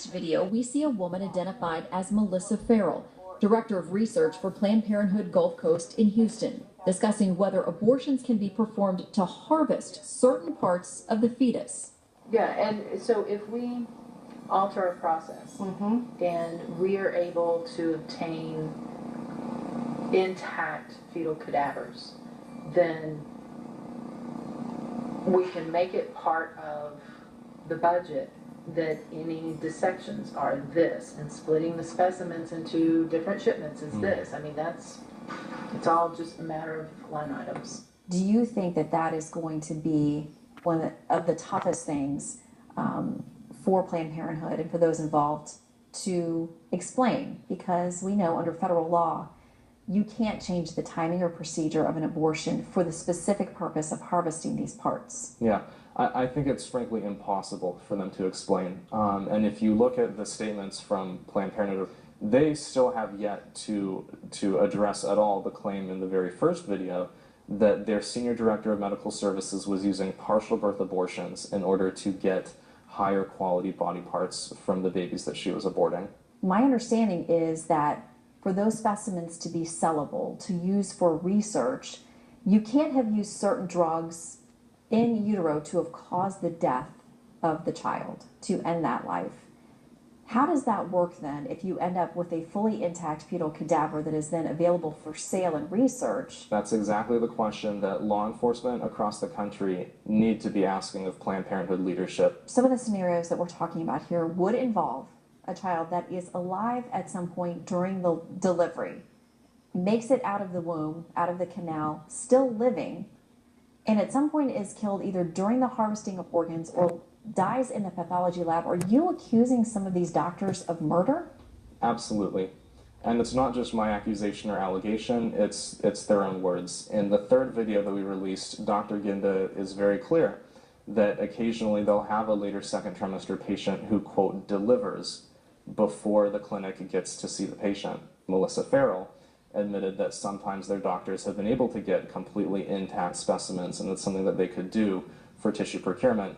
next video, we see a woman identified as Melissa Farrell, Director of Research for Planned Parenthood Gulf Coast in Houston, discussing whether abortions can be performed to harvest certain parts of the fetus. Yeah, and so if we alter a process and we are able to obtain intact fetal cadavers, then we can make it part of the budget that any dissections are this, and splitting the specimens into different shipments is this. I mean, it's all just a matter of line items. Do you think that that is going to be one of the toughest things for Planned Parenthood and for those involved to explain? Because we know under federal law, you can't change the timing or procedure of an abortion for the specific purpose of harvesting these parts. Yeah, I think it's frankly impossible for them to explain. And if you look at the statements from Planned Parenthood, they still have yet to address at all the claim in the very first video that their senior director of medical services was using partial birth abortions in order to get higher quality body parts from the babies that she was aborting. My understanding is that for those specimens to be sellable, to use for research, you can't have used certain drugs in utero to have caused the death of the child, to end that life. How does that work then if you end up with a fully intact fetal cadaver that is then available for sale and research? That's exactly the question that law enforcement across the country need to be asking of Planned Parenthood leadership. Some of the scenarios that we're talking about here would involve a child that is alive at some point during the delivery, makes it out of the womb, out of the canal, still living, and at some point is killed either during the harvesting of organs or dies in the pathology lab. Are you accusing some of these doctors of murder? Absolutely. And it's not just my accusation or allegation, it's their own words. In the third video that we released, Dr. Ginda is very clear that occasionally they'll have a later second trimester patient who, quote, delivers before the clinic gets to see the patient. Melissa Farrell admitted that sometimes their doctors have been able to get completely intact specimens, and it's something that they could do for tissue procurement.